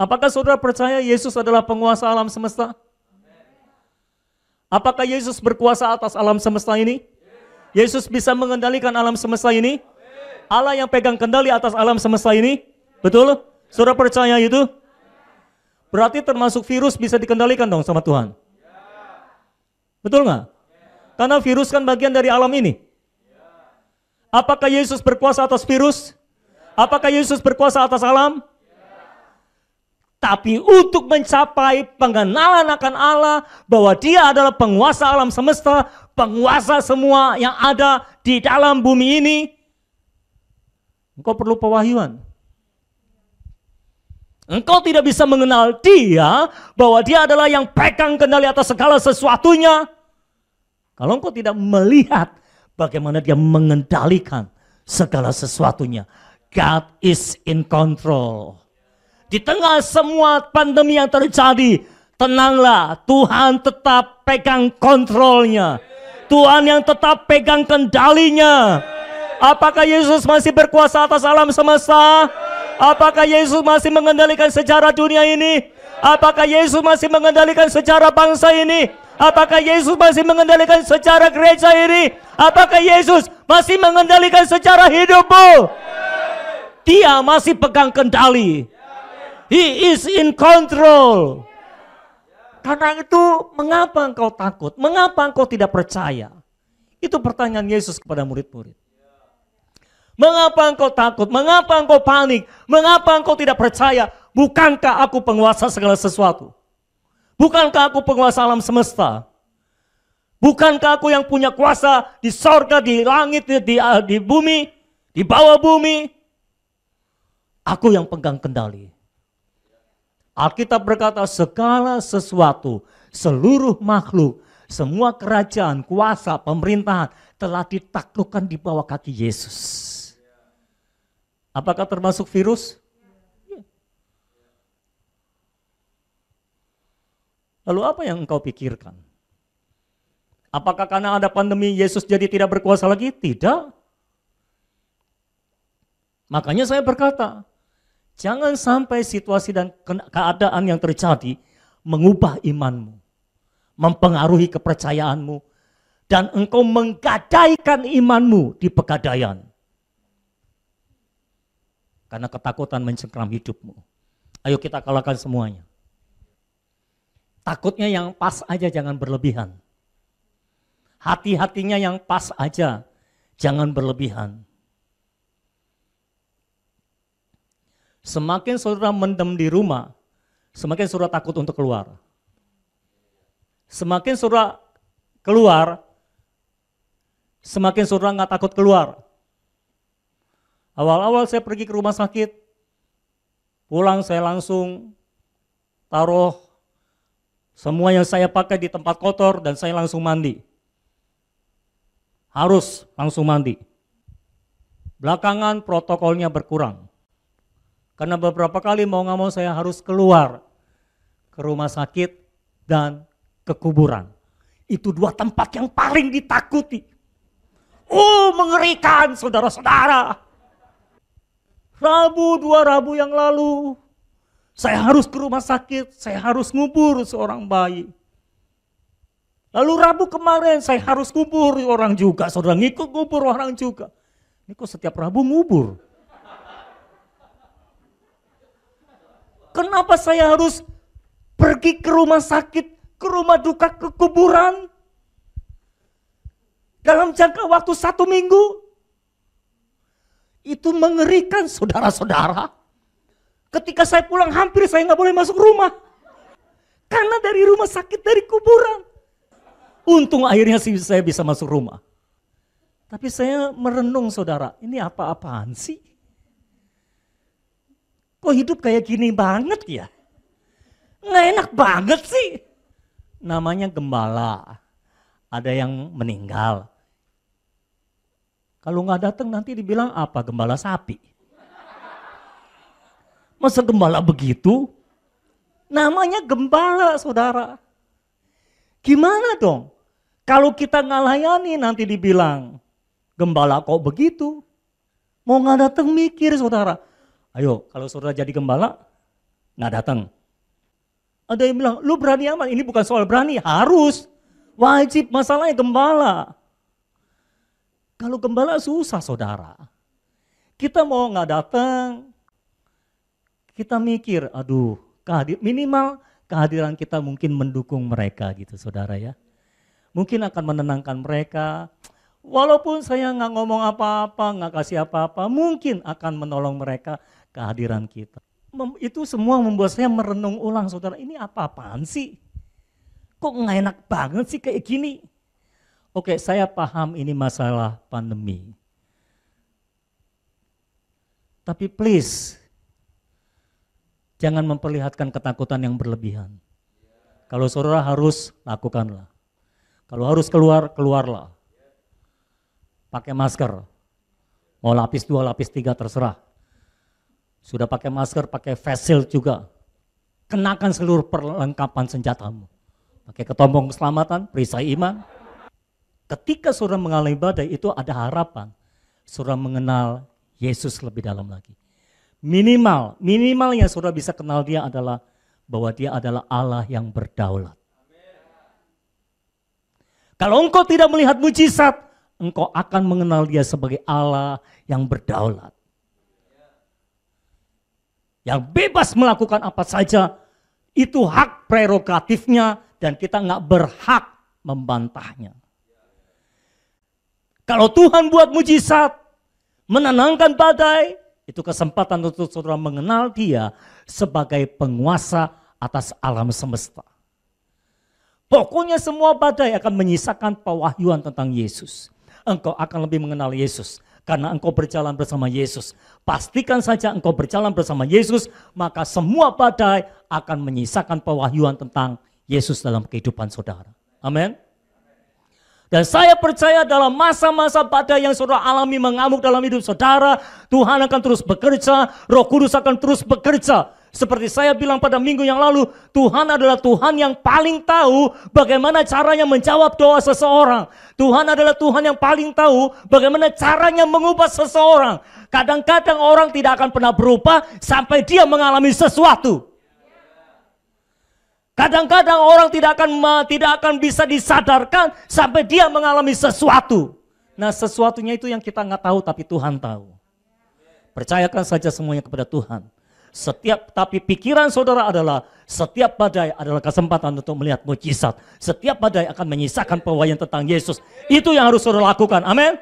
Apakah saudara percaya Yesus adalah penguasa alam semesta? Apakah Yesus berkuasa atas alam semesta ini? Yesus bisa mengendalikan alam semesta ini? Allah yang pegang kendali atas alam semesta ini? Betul? Saudara percaya itu? Berarti termasuk virus bisa dikendalikan dong sama Tuhan. Betul nggak? Karena virus kan bagian dari alam ini. Apakah Yesus berkuasa atas virus? Apakah Yesus berkuasa atas alam? Tapi untuk mencapai pengenalan akan Allah, bahwa dia adalah penguasa alam semesta, penguasa semua yang ada di dalam bumi ini, engkau perlu pewahyuan. Engkau tidak bisa mengenal dia, bahwa dia adalah yang pegang kendali atas segala sesuatunya, kalau engkau tidak melihat bagaimana dia mengendalikan segala sesuatunya. God is in control. Di tengah semua pandemi yang terjadi, tenanglah, Tuhan tetap pegang kontrolnya. Tuhan yang tetap pegang kendalinya. Apakah Yesus masih berkuasa atas alam semesta? Apakah Yesus masih mengendalikan sejarah dunia ini? Apakah Yesus masih mengendalikan sejarah bangsa ini? Apakah Yesus masih mengendalikan sejarah gereja ini? Apakah Yesus masih mengendalikan sejarah hidupmu? Dia masih pegang kendali. He is in control. Karena itu, mengapa engkau takut? Mengapa engkau tidak percaya? Itu pertanyaan Yesus kepada murid-murid. Mengapa engkau takut? Mengapa engkau panik? Mengapa engkau tidak percaya? Bukankah aku penguasa segala sesuatu? Bukankah aku penguasa alam semesta? Bukankah aku yang punya kuasa di sorga, di langit, di bumi, di bawah bumi? Aku yang pegang kendali. Alkitab berkata segala sesuatu, seluruh makhluk, semua kerajaan, kuasa, pemerintahan telah ditaklukkan di bawah kaki Yesus. Apakah termasuk virus? Lalu apa yang engkau pikirkan? Apakah karena ada pandemi Yesus jadi tidak berkuasa lagi? Tidak. Makanya saya berkata, jangan sampai situasi dan keadaan yang terjadi mengubah imanmu, mempengaruhi kepercayaanmu, dan engkau menggadaikan imanmu di pegadaian. Karena ketakutan mencengkram hidupmu. Ayo kita kalahkan semuanya. Takutnya yang pas aja, jangan berlebihan. Hati-hatinya yang pas aja, jangan berlebihan. Semakin saudara mendem di rumah, semakin saudara takut untuk keluar. Semakin saudara keluar, semakin saudara nggak takut keluar. Awal-awal saya pergi ke rumah sakit, pulang saya langsung taruh semua yang saya pakai di tempat kotor dan saya langsung mandi. Harus langsung mandi. Belakangan protokolnya berkurang. Karena beberapa kali mau nggak mau saya harus keluar ke rumah sakit dan ke kuburan. Itu dua tempat yang paling ditakuti. Oh, mengerikan saudara-saudara. Dua Rabu yang lalu, saya harus ke rumah sakit, saya harus ngubur seorang bayi. Lalu Rabu kemarin saya harus ngubur orang juga, saudara ngikut ngubur orang juga. Ini kok setiap Rabu ngubur? Kenapa saya harus pergi ke rumah sakit, ke rumah duka, ke kuburan? Dalam jangka waktu 1 minggu. Itu mengerikan saudara-saudara. Ketika saya pulang hampir saya nggak boleh masuk rumah. Karena dari rumah sakit, dari kuburan. Untung akhirnya saya bisa masuk rumah. Tapi saya merenung saudara, ini apa-apaan sih? Kok hidup kayak gini banget ya? Nggak enak banget sih. Namanya gembala. Ada yang meninggal. Kalau nggak datang nanti dibilang apa? Gembala sapi. Masa gembala begitu? Namanya gembala saudara. Gimana dong? Kalau kita nggak layani nanti dibilang gembala kok begitu? Mau nggak datang mikir saudara. Ayo kalau saudara jadi gembala, nggak datang. Ada yang bilang, lu berani amat. Ini bukan soal berani, harus. Wajib, masalahnya gembala. Kalau gembala susah saudara. Kita mau nggak datang, kita mikir, aduh, minimal kehadiran kita mungkin mendukung mereka gitu saudara ya. Mungkin akan menenangkan mereka. Walaupun saya nggak ngomong apa-apa, nggak kasih apa-apa, mungkin akan menolong mereka kehadiran kita. Itu semua membuat saya merenung ulang saudara, ini apa-apaan sih? Kok nggak enak banget sih kayak gini? Oke, saya paham ini masalah pandemi. Tapi please, jangan memperlihatkan ketakutan yang berlebihan. Kalau saudara harus, lakukanlah. Kalau harus keluar, keluarlah. Pakai masker. Mau lapis 2, lapis 3 terserah. Sudah pakai masker, pakai face shield juga. Kenakan seluruh perlengkapan senjatamu. Pakai ketombong keselamatan, perisai iman. Ketika saudara mengalami badai itu ada harapan. Saudara mengenal Yesus lebih dalam lagi. Minimal yang saudara bisa kenal dia adalah bahwa dia adalah Allah yang berdaulat. Kalau engkau tidak melihat mujizat, engkau akan mengenal dia sebagai Allah yang berdaulat. Yang bebas melakukan apa saja, itu hak prerogatifnya dan kita nggak berhak membantahnya. Kalau Tuhan buat mujizat, menenangkan badai, itu kesempatan untuk saudara mengenal dia sebagai penguasa atas alam semesta. Pokoknya semua badai akan menyisakan pewahyuan tentang Yesus. Engkau akan lebih mengenal Yesus karena engkau berjalan bersama Yesus. Pastikan saja engkau berjalan bersama Yesus, maka semua badai akan menyisakan pewahyuan tentang Yesus dalam kehidupan saudara. Amin. Dan saya percaya dalam masa-masa badai yang saudara alami mengamuk dalam hidup saudara, Tuhan akan terus bekerja, Roh Kudus akan terus bekerja. Seperti saya bilang pada minggu yang lalu, Tuhan adalah Tuhan yang paling tahu bagaimana caranya menjawab doa seseorang. Tuhan adalah Tuhan yang paling tahu bagaimana caranya mengubah seseorang. Kadang-kadang orang tidak akan pernah berubah sampai dia mengalami sesuatu. Kadang-kadang orang tidak akan bisa disadarkan sampai dia mengalami sesuatu. Nah, sesuatunya itu yang kita nggak tahu tapi Tuhan tahu. Percayakan saja semuanya kepada Tuhan. Tapi pikiran saudara adalah setiap badai adalah kesempatan untuk melihat mujizat. Setiap badai akan menyisakan pewahyuan tentang Yesus. Itu yang harus saudara lakukan. Amin.